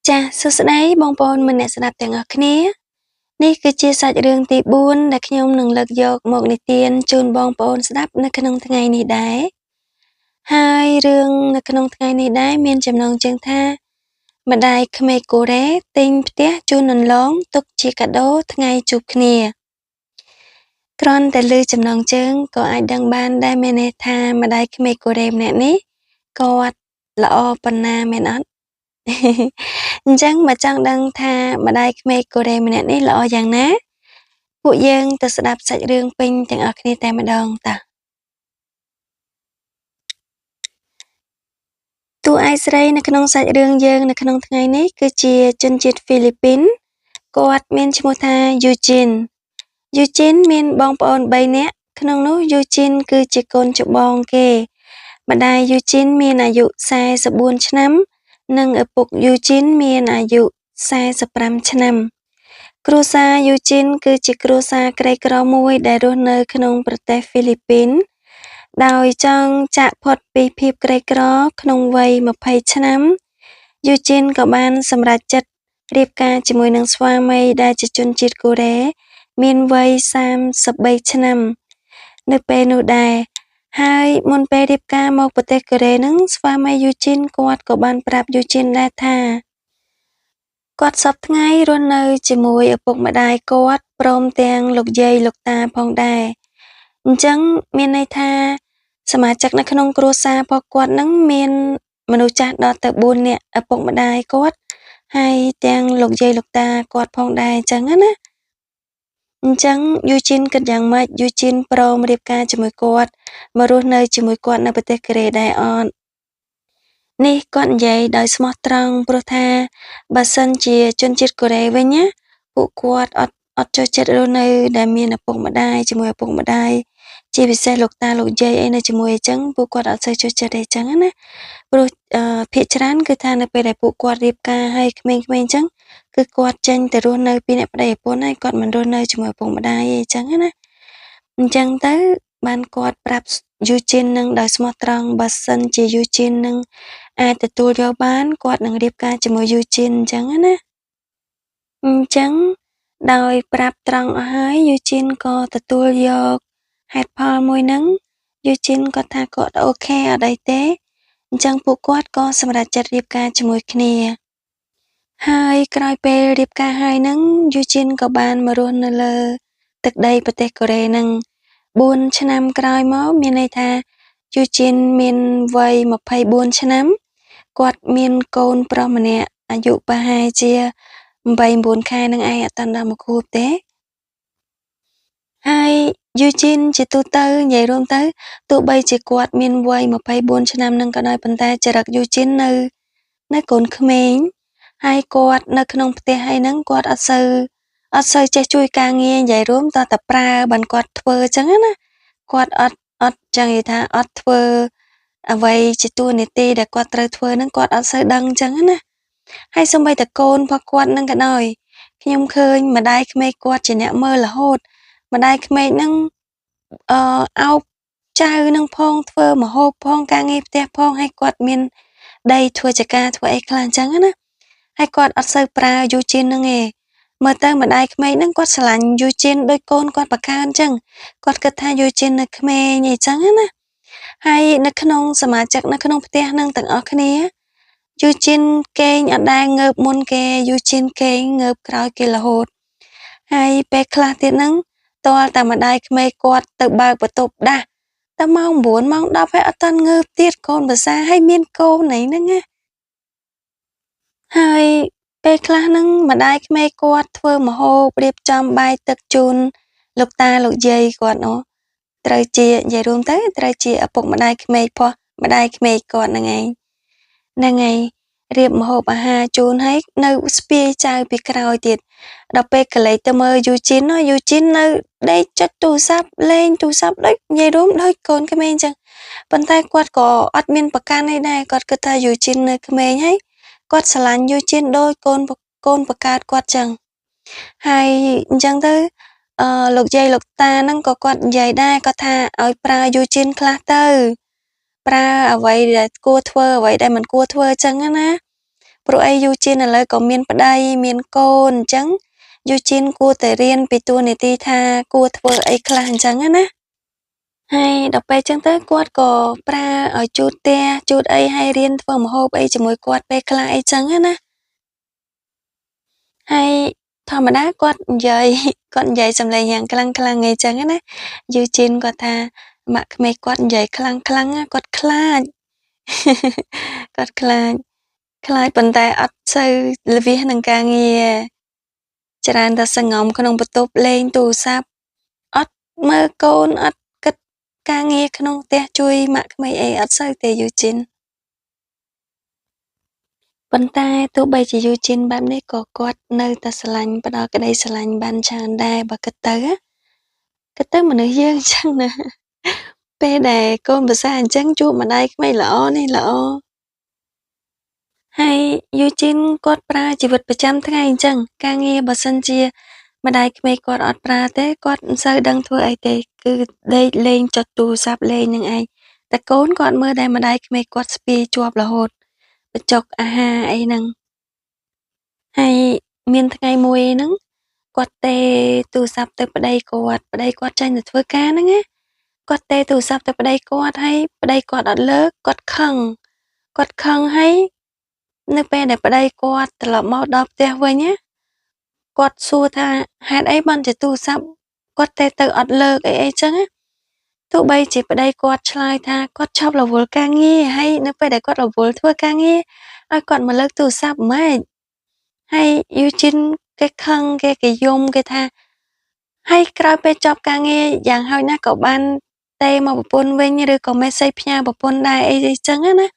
ចាសសួស្តីបងប្អូនអ្នកស្ដាប់ទាំងអស់គ្នានេះគឺជាសាច់រឿងទី4ដែលខ្ញុំនឹងលើកយកមកនិទានជូនបងប្អូនស្ដាប់នៅក្នុងថ្ងៃនេះដែរហើយរឿងនៅក្នុងថ្ងៃនេះដែរមានចំណងជើងថាម្ដាយក្មេកកូរ៉េទិញផ្ទះជូននន្លងទុកជាកាដូថ្ងៃជួបគ្នាគ្រាន់តែឮចំណងជើងក៏អាចដឹងបានដែរមែនទេថាម្ដាយក្មេកកូរ៉េម្នាក់នេះគាត់ល្អប៉ុណ្ណាមែនអត់អញ្ចឹងបើចង់ដឹងថាម្ដាយក្មេកកូរ៉េម្នាក់នេះល្អយ៉ាងណាពួកយើងទៅស្ដាប់សាច់រឿងពេញទាំងអស់គ្នាតែម្ដងតើតួឯកស្រីនៅក្នុងសាច់រឿងយើងនៅក្នុងថ្ងៃនេះគឺជាជនជាតិហ្វីលីពីនគាត់មានឈ្មោះថាយូជីនមានបងប្អូន3នាក់ក្នុងនោះយូជីនគឺជាកូនច្បងគេម្ដាយយូជីនមានអាយុ44ឆ្នាំនិងឪពុកយូជីនមានអាយុ45ឆ្នាំគ្រួសារយូជីនគឺជាគ្រួសារក្រីក្រមួយដែលរស់នៅក្នុងប្រទេសហ្វីលីពីនដោយចង់ចាកផុតពីភាពក្រីក្រក្នុងវ័យ20ឆ្នាំយូជីនក៏បានសម្រេចចិត្តរៀបការជាមួយនឹងស្វាមីដែលជាជនជាតិកូរ៉េមានវ័យ33ឆ្នាំនៅពេលនោះដែរហើយមុនពេលរៀបការមកប្រទេសកូរ៉េនឹងស្វាមីយូជីនគាត់ក៏បានប្រាប់យូជីនដែរថាគាត់សពថ្ងៃរស់នៅជាមួយឪពុកម្ដាយគាត់ព្រមទាំងលោកយាយលោកតាផងដែរអញ្ចឹងមានន័យថាសមាជិកនៅក្នុងគ្រួសាររបស់គាត់នឹងមានមនុស្សចាស់ដល់ទៅ4នាក់ឪពុកម្ដាយគាត់ហើយទាំងលោកយាយលោកតាគាត់ផងដែរអញ្ចឹងណាអញ្ចឹងយូជីនគិតយ៉ាងម៉េចយូជីនព្រមរៀបការជាមួយគាត់មករស់នៅជាមួយគាត់នៅប្រទេសកូរ៉េដែរអត់នេះគាត់និយាយដោយស្មោះត្រង់ព្រោះថាបើសិនជាជនជាតិកូរ៉េវិញណាពួកគាត់អត់ចូលចិត្តរស់នៅដែលមានឪពុកម្ដាយជាមួយឪពុកម្ដាយជាពិសេសលោកតាលោកយាយអីនៅជាមួយអញ្ចឹងពួកគាត់អត់សូវចូលចិត្តទេអញ្ចឹងណាព្រោះភាគច្រើនគឺថានៅពេលដែលពួកគាត់រៀបការឲ្យក្មេងៗអញ្ចឹងគឺគាត់ចេញទៅរស់នៅពីអ្នកប្តីប្រពន្ធហើយគាត់មិនរស់នៅជាមួយឪពុកម្ដាយទេអញ្ចឹងណាអញ្ចឹងទៅបានគាត់ប្រាប់យូជីននឹងដោយស្មោះត្រង់បើសិនជាយូជីននឹងអាចទទួលយកបានគាត់នឹងរៀបការជាមួយយូជីនអញ្ចឹងណាអញ្ចឹងដោយប្រាប់ត្រង់អស់ហើយយូជីនក៏ទទួលយកហេតុផលមួយហ្នឹងយូជីនក៏ថាគាត់អូខេអត់អីទេអញ្ចឹងពួកគាត់ក៏សម្រេចចិត្តរៀបការជាមួយគ្នាហើយក្រោយពេលរៀបការហើយហ្នឹងយូជីនក៏បានមករស់នៅលើទឹកដីប្រទេសកូរ៉េហ្នឹង4ឆ្នាំក្រោយមកមានន័យថាយូជីនមានវ័យ24ឆ្នាំគាត់មានកូនប្រុសម្នាក់អាយុប្រហែលជា8-9 ខែនឹងឯងអត់តាន់ដល់1ខួបទេហើយយូជីនជាទូទៅនិយាយរួមទៅទោះបីជាគាត់មានវ័យ24ឆ្នាំនឹងក៏ដោយប៉ុន្តែចរិតយូជីននៅកូនក្មេងហើយគាត់នៅក្នុងផ្ទះហើយហ្នឹងគាត់អត់សូវចេះជួយការងារនិយាយរួមតតែប្រើបានគាត់ធ្វើអញ្ចឹងណាគាត់អត់ចឹងនិយាយថាអត់ធ្វើអ្វីជាតួនាទីដែលគាត់ត្រូវធ្វើហ្នឹងគាត់អត់សូវដឹងអញ្ចឹងណាហើយសូម្បីតែកូនរបស់គាត់នឹងក៏ដោយខ្ញុំឃើញម្ដាយក្មេកគាត់ជាអ្នកមើលរហូតម្ដាយក្មេកហ្នឹងអោបចៅនឹងផងធ្វើម្ហូបផងការងារផ្ទះផងហើយគាត់មានដីធ្វើចការធ្វើអីខ្លះអញ្ចឹងណាហើយគាត់អត់សូវប្រើយូជីនហ្នឹងឯងមើលទៅម្ដាយក្មេកហ្នឹងគាត់ស្រឡាញ់យូជីនដូចកូនគាត់បកាអញ្ចឹងគាត់គិតថាយូជីននៅក្មេងអីចឹងណាហើយនៅក្នុងសមាជិកនៅក្នុងផ្ទះហ្នឹងទាំងអស់គ្នាយូជីនគេងអត់ដែលងើបមុនគេយូជីនគេងងើបក្រោយគេរហូតហើយពេលខ្លះទៀតហ្នឹងតលតែម្ដាយក្មេកគាត់ទៅបើកបន្ទប់ដាស់តែម៉ោង9ម៉ោង10ហើយអត់តាន់ងើបទៀតកូនភាសាហើយមានកូនអីហ្នឹងណាហើយពេលខ្លះហ្នឹងម្ដាយក្មេកគាត់ធ្វើម្ហូបរៀបចំបាយទឹកជូនលោកតាលោកយាយគាត់ត្រូវជានិយាយរួមទៅត្រូវជាឪពុកម្ដាយក្មេកផោះម្ដាយក្មេកគាត់ហ្នឹងឯងហ្នឹងហើយរៀបម្ហូបអាហារជូនហើយនៅស្ពាយចៅពីក្រោយទៀតដល់ពេលកលេចទៅមើលយូជីននៅដេកចុចទូរស័ព្ទលេងទូរស័ព្ទដូចនិយាយរួមដូចកូនក្មេងអញ្ចឹងប៉ុន្តែគាត់ក៏អត់មានប្រកាន់អីដែរគាត់គិតថាយូជីននៅក្មេងហើយគាត់ស្រឡាញ់យូជីនដូចកូនបកើតគាត់ចឹងហើយអញ្ចឹងទៅលោកយាយលោកតាហ្នឹងក៏គាត់និយាយដែរគាត់ថាឲ្យប្រើយូជីនខ្លះទៅប្រើអ្វីដែលគួរធ្វើអ្វីដែលមិនគួរធ្វើចឹងណា ព្រោះអី Eugene ឥឡូវក៏មានប្តីមានកូនអញ្ចឹង Eugene គួរតែរៀនពីតួនាទីថាគួរធ្វើអីខ្លះអញ្ចឹងណាហើយដល់ពេលអញ្ចឹងទៅគាត់ក៏ប្រើឲ្យជូតផ្ទះជូតអីហើយរៀនធ្វើម្ហូបអីជាមួយគាត់ពេលខ្លះអីចឹងណាហើយធម្មតាគាត់និយាយសំឡេងយ៉ាងខ្លាំងអីចឹងណា Eugene គាត់ថាម៉ាក់ក្មេកគាត់និយាយខ្លាំងគាត់ខ្លាច គាត់ខ្លាចប៉ុន្តែអត់សូវល្វីសនឹងការងារច្រើនតែសង្ងំក្នុងបន្ទប់លេងទូរស័ព្ទអត់មើលកូនអត់គិតការងារក្នុងផ្ទះជួយម៉ាក់ក្មេកអីអត់សូវទេ Eugene ប៉ុន្តែទោះបីជា Eugene បែបនេះក៏គាត់នៅតែស្រឡាញ់ផ្ដល់ក្តីស្រឡាញ់បានច្រើនដែរបើគិតទៅមនុស្សយើងអញ្ចឹងណាពេលដែលកូនប្រសាអញ្ចឹងជួបម្ដាយក្មេកល្អនេះល្អហើយ Eugene គាត់ប្រើជីវិតប្រចាំថ្ងៃអញ្ចឹងការងារបើសិនជាម្ដាយក្មេកគាត់អត់ប្រើទេគាត់មិនសូវដឹងធ្វើអីទេគឺដេកលេងចុចទូរស័ព្ទលេងនឹងឯងតែកូនគាត់មើលតែម្ដាយក្មេកគាត់ស្ពាយជាប់រហូតបញ្ចុកអាហារអីហ្នឹងហើយមានថ្ងៃមួយហ្នឹងគាត់ទេទូរស័ព្ទទៅប្ដីគាត់ចាញ់ទៅធ្វើការហ្នឹងណាគាត់ទេទូរស័ព្ទទៅប្ដីគាត់ហើយប្ដីគាត់អត់លើកគាត់ខឹងហើយនៅពេលដែលប្តីគាត់ត្រឡប់មកដល់ផ្ទះវិញណាគាត់សួរថាហេតុអីបានជាទូរស័ព្ទគាត់ទៅអត់លើកអីចឹងណាទោះបីជាប្តីគាត់ឆ្លើយថាគាត់ឈប់រវល់ការងារហើយនៅពេលដែលគាត់រវល់ធ្វើការងារឲ្យគាត់មកលើកទូរស័ព្ទម៉េចហើយ Eugene គេខឹងគេយំគេថាហើយក្រោយពេលចប់ការងារយ៉ាងហោចណាស់ក៏បានទេមកប្រពន្ធវិញឬក៏ message ផ្ញើប្រពន្ធដែរអីចឹងណា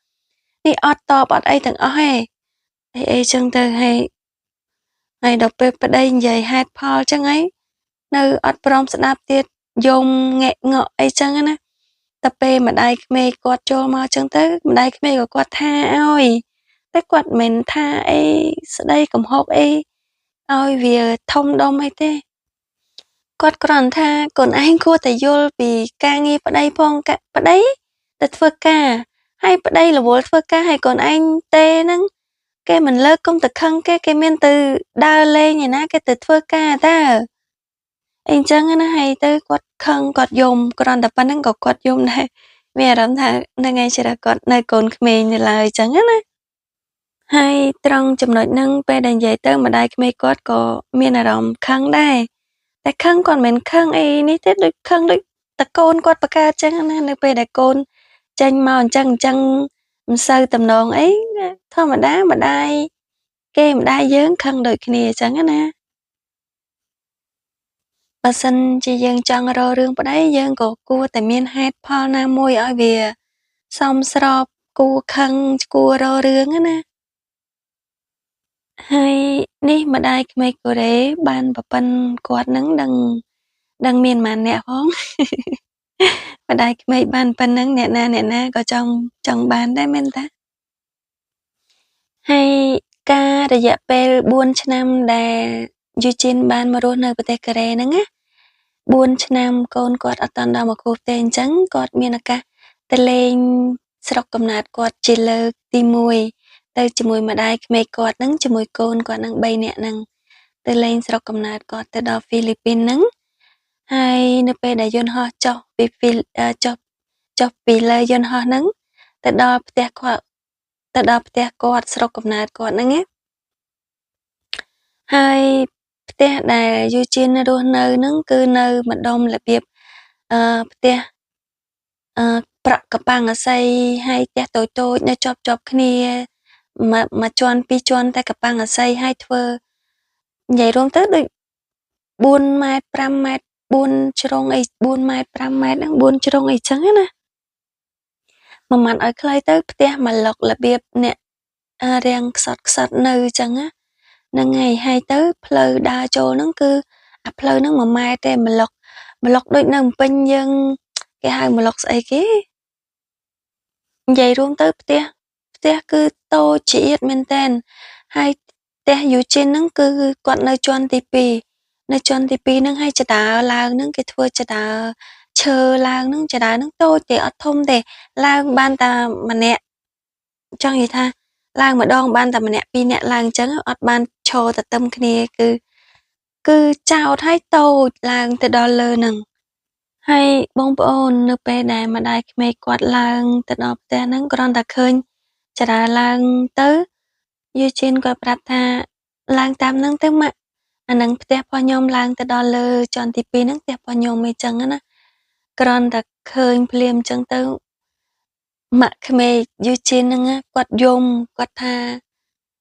នេះអត់តបអត់អីទាំងអស់ទេអីចឹងទៅហើយដល់ពេលប្តីនិយាយហេតុផលចឹងហើយនៅអត់ព្រមស្ដាប់ទៀតយំងាក់ងក់អីចឹងណាតែពេលម្ដាយក្មេកគាត់ចូលមកចឹងទៅម្ដាយក្មេកក៏គាត់ថាឲ្យតែគាត់មិនថាអីស្ដីកំហុសអីឲ្យវាធំដុំអីទេគាត់គ្រាន់ថាកូនឯងគួរតែយល់ពីការងារប្តីផងប្តីទៅធ្វើការហើយប្តីរវល់ធ្វើការហើយកូនឯងទេហ្នឹងគេមិនលើកកុំទៅខឹងគេមានទៅដើរលេងឯណាគេទៅធ្វើការតើអីចឹងណាហើយទៅគាត់ខឹងគាត់យំគ្រាន់តែប៉ុណ្្នឹងក៏គាត់យំដែរមានអារម្មណ៍ថាហ្នឹងឯងច្រះគាត់នៅកូនក្មេងនៅឡើយចឹងណាហើយត្រង់ចំណុចហ្នឹងពេលដែលនិយាយទៅម្ដាយក្មេកគាត់ក៏មានអារម្មណ៍ខឹងដែរតែខឹងគាត់មិនមែនខឹងអីនេះទេដូចខឹងដូចតកូនគាត់បកកើតចឹងណានៅពេលដែលកូនចេញមកអញ្ចឹងមិនសូវតំណងអីធម្មតាម្ដាយយើងខឹងដូចគ្នាអញ្ចឹងណាបើសិនជាយើងចង់រករឿងប្តីយើងក៏គួរតែមានហេតុផលណាមួយឲ្យវាសមស្របគួរខឹងគួររករឿងណាហើយនេះម្ដាយក្មេកកូរ៉េបានប្រពន្ធគាត់នឹងដឹងមានម៉ានអ្នកផងម្ដាយក្មេកបានប៉ុណ្ណឹងអ្នកណាក៏ចង់បានដែរមែនតាហើយការរយៈពេល4ឆ្នាំដែល Eugene បានមករស់នៅប្រទេសកូរ៉េហ្នឹងណា4ឆ្នាំកូនគាត់អត់តាន់ដល់មកខួបទេអញ្ចឹងគាត់មានឱកាសទៅលេងស្រុកកំណើតគាត់ជាលើកទី1ទៅជាមួយម្ដាយក្មេកគាត់ហ្នឹងជាមួយកូនគាត់ហ្នឹង3នាក់ហ្នឹងទៅលេងស្រុកកំណើតគាត់ទៅដល់ហ្វីលីពីនហ្នឹងហើយនៅពេលដែលយន្តហោះចុះពីលើយន្តហោះហ្នឹងទៅដល់ផ្ទះគាត់ស្រុកកំណើតគាត់ហ្នឹងណាហើយផ្ទះដែល Eugene រស់នៅហ្នឹងគឺនៅម្ដុំរបៀបផ្ទះប្រក់កប៉ាំងអាស័យហើយផ្ទះតូចនៅជាប់គ្នាមួយជាន់ពីរជាន់តែកប៉ាំងអាស័យហើយធ្វើនិយាយរួមទៅដូច4ម៉ែត្រ5ម៉ែត្រ4ជ្រុងអី4ម៉ែត្រ5ម៉ែត្រហ្នឹង4ជ្រុងអីចឹងណាមួយម៉ាត់ឲ្យខ្លីទៅផ្ទះមួយឡុករបៀបអ្នករាំងខ្សត់នៅចឹងណាហ្នឹងហើយទៅផ្លូវដើរចូលហ្នឹងគឺអាផ្លូវហ្នឹង1ម៉ែត្រទេមួយឡុកដូចនៅភ្នំពេញយើងគេហៅមួយឡុកស្អីគេនិយាយរួមទៅផ្ទះគឺតូចជាតិមែនតើហើយផ្ទះ Eugene ហ្នឹងគឺគាត់នៅជាន់ទី2ហ្នឹងហើយចដើឡើងហ្នឹងគេធ្វើចដើឈើឡើងហ្នឹងចដើហ្នឹងតូចទេអត់ធំទេឡើងបានតែម្នាក់ចង់និយាយថា ឡើងម្ដងបានតែម្នាក់ពីរនាក់ឡើងអញ្ចឹងអត់បានឈរទទឹមគ្នាគឺចោតហើយតូចឡើងទៅដល់លើហ្នឹងហើយបងប្អូននៅពេលដែលម្ដាយក្មេកគាត់ឡើងទៅដល់ផ្ទះហ្នឹងគ្រាន់តែឃើញចរាឡើងទៅយូជៀនគាត់ប្រាប់ថាឡើងតាមហ្នឹងទៅម៉ាក់អាហ្នឹងផ្ទះរបស់ខ្ញុំឡើងទៅដល់លើជាន់ទី2ហ្នឹងផ្ទះរបស់ខ្ញុំអីចឹងណាគ្រាន់តែឃើញភ្លាមអញ្ចឹងទៅម៉ាក់ក្មេកយូជៀនហ្នឹងគាត់យំគាត់ថា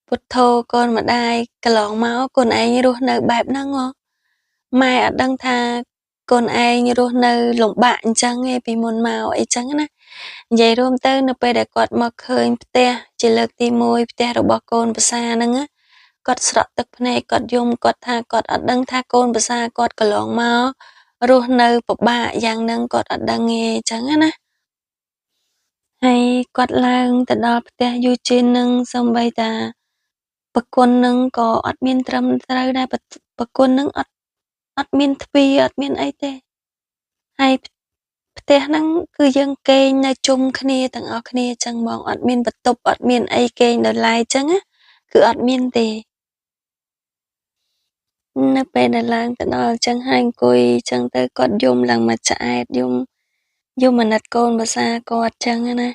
ពុទ្ធោកូនម្ដាយកន្លងមកកូនឯងរស់នៅបែបហ្នឹងហ៎ម៉ែអត់ដឹងថាកូនឯងរស់នៅលំបាកអញ្ចឹងឯងពីមុនមកអីចឹងណានិយាយរួមទៅនៅពេលដែលគាត់មកឃើញផ្ទះជាលើកទី1ផ្ទះរបស់កូនប្រសាហ្នឹងគាត់ស្រក់ទឹកភ្នែកគាត់យំគាត់ថាគាត់អត់ដឹងថាកូនប្រសាគាត់កន្លងមករស់នៅពិបាកយ៉ាងហ្នឹងគាត់អត់ដឹងទេអញ្ចឹងណាហើយគាត់ឡើងទៅដល់ផ្ទះយូជីននឹងសូម្បីតាប្រគុណនឹងក៏អត់មានត្រឹមត្រូវដែរប្រគុណនឹងអត់មានទ្វារអត់មានអីទេហើយផ្ទះហ្នឹងគឺយើងគេងនៅជុំគ្នាទាំងអស់គ្នាអញ្ចឹងហ្មងអត់មានបន្ទប់អត់មានអីគេងដោយឡែកអញ្ចឹងណាគឺអត់មានទេនៅពេលដែលឡើងទៅដល់អញ្ចឹងហើយអង្គុយអញ្ចឹងទៅគាត់យំឡើងមកឆ្អែតយំអាណិតកូនប្រសាគាត់អញ្ចឹងណា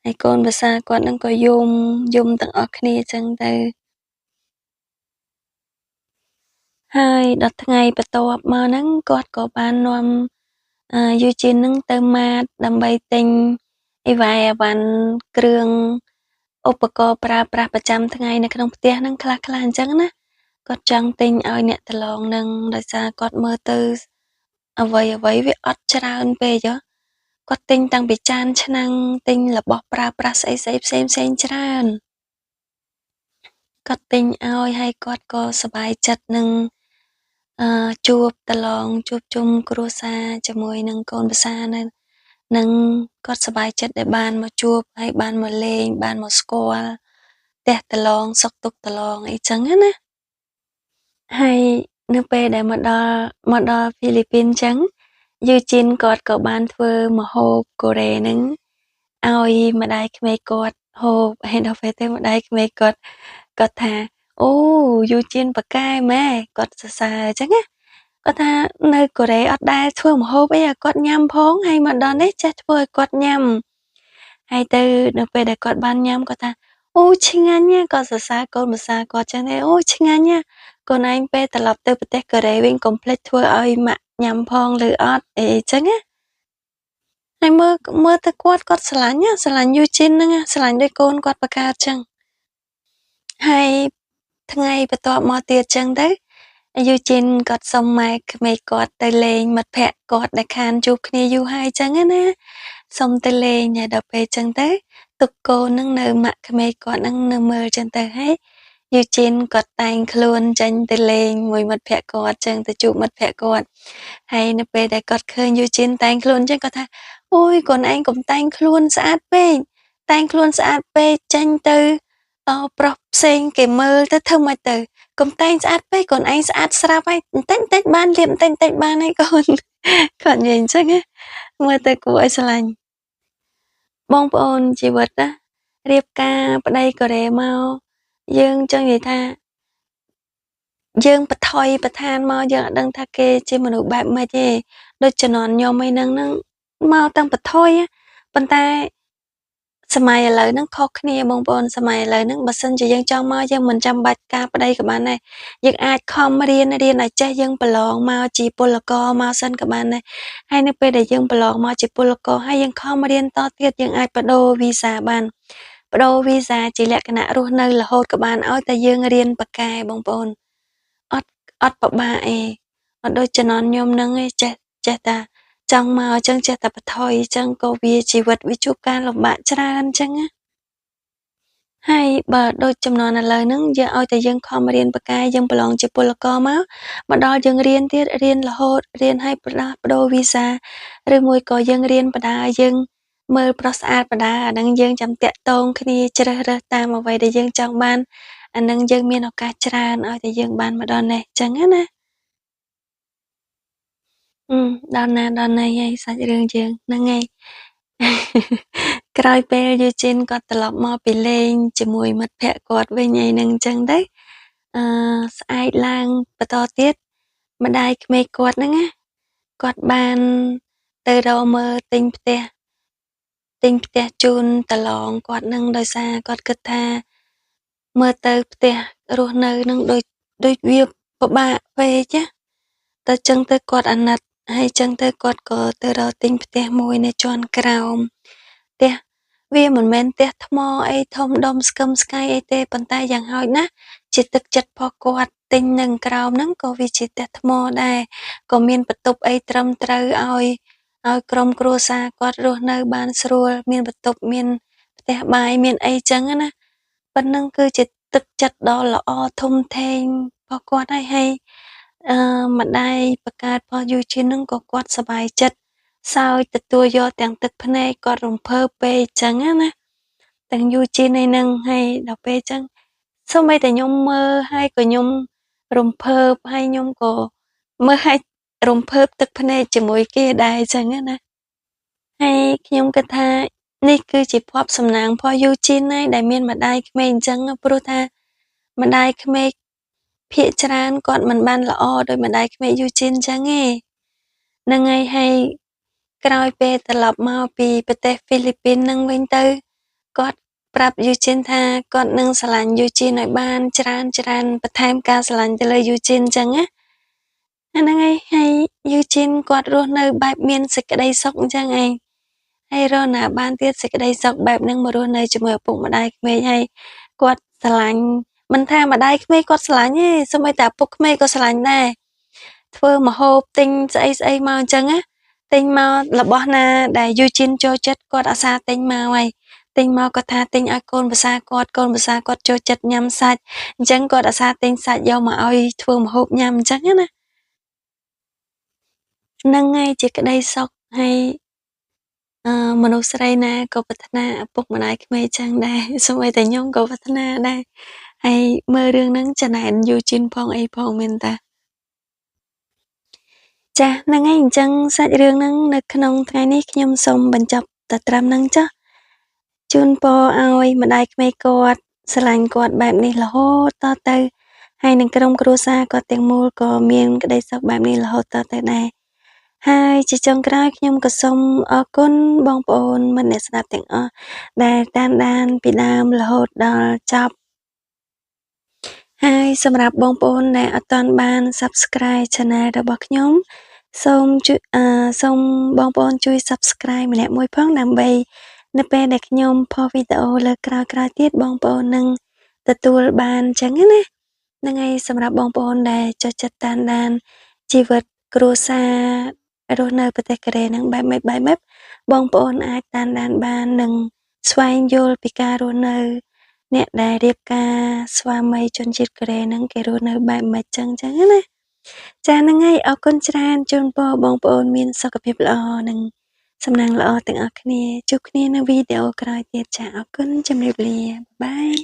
ហើយកូនប្រសាគាត់ហ្នឹងក៏យំទាំងអស់គ្នាអញ្ចឹងទៅហើយដល់ថ្ងៃបន្ទាប់មកហ្នឹងគាត់ក៏បាននាំយូជីនហ្នឹងទៅម៉ាតដើម្បីទិញអីវ៉ាអាវ៉ាន់គ្រឿងឧបករណ៍ប្រើប្រាស់ប្រចាំថ្ងៃនៅក្នុងផ្ទះហ្នឹងខ្លះៗអញ្ចឹងណាគាត់ចង់ទិញឲ្យអ្នកប្រឡងហ្នឹងដោយសារគាត់មើលទៅអ្វីវាអត់ច្រើនពេកគាត់ទិញតាំងពីចានឆ្នាំងទិញរបស់ប្រើប្រាស់ស្អីផ្សេងច្រើនគាត់ទិញឲ្យហើយគាត់ក៏សប្បាយចិត្តនឹងជួបប្រឡងជួបជុំគ្រួសារជាមួយនឹងកូនប្រសានឹងគាត់សប្បាយចិត្តដែលបានមកជួបហើយបានមកលេងបានមកស្គាល់ផ្ទះប្រឡងសុខទុក្ខប្រឡងអីចឹងណាហើយនៅពេលដែលមកដល់ហ្វីលីពីនចឹងយូជីនគាត់ក៏បានធ្វើម្ហូបកូរ៉េហ្នឹងឲ្យម្ដាយក្មេកគាត់ហូបហើយដល់ពេលទៅម្ដាយក្មេកគាត់ថាអូយូជីនប៉ាកែម៉ែគាត់សរសើរអញ្ចឹងណាគាត់ថានៅកូរ៉េអត់ដែលធ្វើម្ហូបអីឲ្យគាត់ញ៉ាំផងហើយមកដល់នេះចេះធ្វើឲ្យគាត់ញ៉ាំហើយទៅនៅពេលដែលគាត់បានញ៉ាំគាត់ថាអូឆ្ងាញ់ណាស់គាត់សរសើរកូនប្រសាគាត់ចឹងទេអូឆ្ងាញ់ណាស់កូនឯងពេលត្រឡប់ទៅប្រទេសកូរ៉េវិញកុំភ្លេចធ្វើឲ្យម៉ាក់ញ៉ាំផងឬអត់អីចឹងណាហើយមើលទៅគាត់ស្រឡាញ់យូជីនហ្នឹងស្រឡាញ់ដូចកូនគាត់បកើតចឹងហើយថ្ងៃបន្ទាប់មកទៀតចឹងទៅយូជីនគាត់សុំម៉ែក្មេកគាត់ទៅលេងមិត្តភក្តិគាត់ដែលខានជួបគ្នាយូរហើយចឹងណាសុំទៅលេងហើយដល់ពេលចឹងទៅទុកកូននឹងនៅម៉ាក់ក្មេកគាត់នឹងនៅមើលចឹងទៅហើយយូជីនគាត់តែងខ្លួនចេញទៅលេងមួយមិត្តភក្តិគាត់ចឹងទៅជួបមិត្តភក្តិគាត់ហើយនៅពេលដែលគាត់ឃើញយូជីនតែងខ្លួនចឹងគាត់ថាអូយកូនឯងកុំតែងខ្លួនស្អាតពេកតែងខ្លួនស្អាតពេកចេញទៅប្រុសផ្សេងគេមើលទៅធ្វើម៉េចទៅកុំតែងស្អាតពេកកូនឯងស្អាតស្រាប់ហើយបន្តិចបានលាបបន្តិចបានហើយកូនគាត់និយាយអញ្ចឹងណាមើលទៅគួរឲ្យស្រឡាញ់បងប្អូនជីវិតណារៀបការប្តីកូរ៉េមកយើងចង់និយាយថាយើងបថុយបឋានមកយើងអត់ដឹងថាគេជាមនុស្សបែបម៉េចទេដូចជំនាន់ខ្ញុំអីហ្នឹងមកតាំងបថុយប៉ុន្តែសម័យឥឡូវហ្នឹងខុសគ្នាបងប្អូនសម័យឥឡូវហ្នឹងបើសិនជាយើងចង់មកយើងមិនចាំបាច់ការប្តីក៏បានដែរយើងអាចខំរៀនឲ្យចេះយើងប្រឡងមកជាពលករមកសិនក៏បានដែរហើយនៅពេលដែលយើងប្រឡងមកជាពលករហើយយើងខំរៀនតទៀតយើងអាចបដូរវីសាបានបដូរវីសាជាលក្ខណៈរស់នៅរហូតក៏បានឲ្យតែយើងរៀនប៉ាកែបងប្អូនអត់ពិបាកអីអត់ដូចជំនាន់ខ្ញុំហ្នឹងឯងចេះតែចង់មកអញ្ចឹងចេះតែបថុយអញ្ចឹងក៏វាជីវិតវាជួបការលំបាកច្រើនអញ្ចឹងណាហើយបើដូចជំនាន់ឥឡូវហ្នឹងយើងឲ្យតែយើងខំរៀនប៉ាកែយើងប្រឡងជាពលករមកដល់យើងរៀនទៀតរៀនរហូតរៀនឲ្យបដូរវីសាឬមួយក៏យើងរៀនបដាយើងមើលប្រុសស្អាតបដាអាហ្នឹងយើងចាំតាក់ទងគ្នាជ្រើសរើសតាមអ្វីដែលយើងចង់បានអាហ្នឹងយើងមានឱកាសច្រើនឲ្យតែយើងបានមកដល់នេះអញ្ចឹងណាដល់ណាហើយសាច់រឿងយើងហ្នឹងហើយ ក្រោយពេលយូជីនគាត់ត្រឡប់មកពីលេងជាមួយមិត្តភក្តិគាត់វិញអីហ្នឹងអញ្ចឹងទៅស្អែកឡើងបន្តទៀតម្ដាយក្មេកគាត់ហ្នឹងណាគាត់បានទៅរកមើលទិញផ្ទះជូនតាឡងគាត់ហ្នឹងដោយសារគាត់គិតថាមើលទៅផ្ទះរស់នៅនឹងដូចវាពិបាកពេកណាតែចឹងទៅគាត់អាណិតហើយចឹងទៅគាត់ក៏ទៅរកទិញផ្ទះមួយនៅជាន់ក្រោមផ្ទះវាមិនមែនផ្ទះថ្មអីធំដុំស្កឹមស្កៃអីទេប៉ុន្តែយ៉ាងហោចណាស់ជាទឹកចិត្តរបស់គាត់ទិញនឹងក្រោមហ្នឹងក៏វាជាផ្ទះថ្មដែរក៏មានបន្ទប់អីត្រឹមត្រូវឲ្យក្រុមគ្រួសារគាត់រស់នៅបានស្រួលមានបន្ទប់មានផ្ទះបាយមានអីចឹងណាប៉ុណ្ណឹងគឺជាទឹកចិត្តដ៏ល្អធំធេងរបស់គាត់ហើយម្ដាយបង្កើតរបស់យូជីនហ្នឹងក៏គាត់សប្បាយចិត្តសើចទទួលយកទាំងទឹកភ្នែកគាត់រំភើបពេកចឹងណាទាំងយូជីនឯហ្នឹងហើយដល់ពេលចឹងសូម្បីតែខ្ញុំមើលហើយក៏ខ្ញុំរំភើបហើយខ្ញុំក៏មើលហើយរំភើបទឹកភ្នែកជាមួយគេដែរចឹងណាហើយខ្ញុំគិតថានេះគឺជាភ័ព្វសំណាងរបស់យូជីនហើយដែលមានម្ដាយក្មេកអញ្ចឹងព្រោះថាម្ដាយក្មេកភាគច្រើនគាត់មិនបានល្អដោយម្ដាយក្មេកយូជីនអញ្ចឹងទេហ្នឹងហើយក្រោយពេលត្រឡប់មកពីប្រទេសហ្វីលីពីនហ្នឹងវិញទៅគាត់ប្រាប់យូជីនថាគាត់នឹងស្រឡាញ់យូជីនឲ្យបានច្រើនបន្ថែមការស្រឡាញ់ទៅលើយូជីនអញ្ចឹងណាហ្នឹងហើយយូជីនគាត់រស់នៅបែបមានសេចក្តីសុខអញ្ចឹងឯងហើយរស់ណាបានទៀតសេចក្តីសុខបែបហ្នឹងមករស់នៅជាមួយឪពុកម្ដាយក្មេកហើយគាត់ស្រឡាញ់មិនថាម្ដាយក្មេកគាត់ស្រឡាញ់ទេសូម្បីតែឪពុកក្មេកក៏ស្រឡាញ់ដែរធ្វើម្ហូបទិញស្អីមកអញ្ចឹងណាទិញមករបស់ណាដែលយូជីនចូលចិត្តគាត់អាសាទិញមកហើយទិញមកគាត់ថាទិញឲ្យកូនប្រសាគាត់ចូលចិត្តញ៉ាំសាច់អញ្ចឹងគាត់អាសាទិញសាច់យកមកឲ្យធ្វើម្ហូបញ៉ាំអញ្ចឹងណាហ្នឹងហើយជាក្តីសុខហើយមនុស្សស្រីណាក៏ប្រាថ្នាឪពុកម្ដាយក្មេកចឹងដែរសូម្បីតែខ្ញុំក៏ប្រាថ្នាដែរហើយមើលរឿងហ្នឹងចំណែនយូជីនផងអីផងមែនតាចាស់ហ្នឹងហើយអញ្ចឹងសាច់រឿងហ្នឹងនៅក្នុងថ្ងៃនេះខ្ញុំសូមបញ្ចប់តែត្រឹមហ្នឹងចុះជូនពរឲ្យម្ដាយក្មេកគាត់ស្រឡាញ់គាត់បែបនេះរហូតតទៅហើយនឹងក្រុមគ្រួសារគាត់ទាំងមូលក៏មានក្តីសុខបែបនេះរហូតតទៅដែរហើយជាចុងក្រោយខ្ញុំក៏សូមអរគុណបងប្អូនមិត្តអ្នកស្ដាប់ទាំងអស់ដែលតាមដានពីដើមរហូតដល់ចប់ហើយសម្រាប់បងប្អូនដែលអត់ទាន់បាន Subscribe Channel របស់ខ្ញុំសូមបងប្អូនជួយ Subscribe ម្នាក់មួយផងដើម្បីនៅពេលដែលខ្ញុំផុសវីដេអូលើក្រោយៗទៀតបងប្អូននឹងទទួលបានចឹងណាហ្នឹងហើយសម្រាប់បងប្អូនដែលចូលចិត្តតាមដានជីវិតគ្រួសាររស់នៅប្រទេសកូរ៉េហ្នឹងបែបម៉េចបងប្អូនអាចតាមដានបាននិងស្វែងយល់ពីការរស់នៅអ្នកដែលរៀបការស្វាមីជនជាតិកូរ៉េហ្នឹងគេរស់នៅបែបម៉េចចឹងណាចាហ្នឹងហើយអរគុណច្រើនជូនពរបងប្អូនមានសុខភាពល្អនិងសំណាងល្អទាំងអស់គ្នាជួបគ្នានៅវីដេអូក្រោយទៀតចាអរគុណជំរាបលាបាយ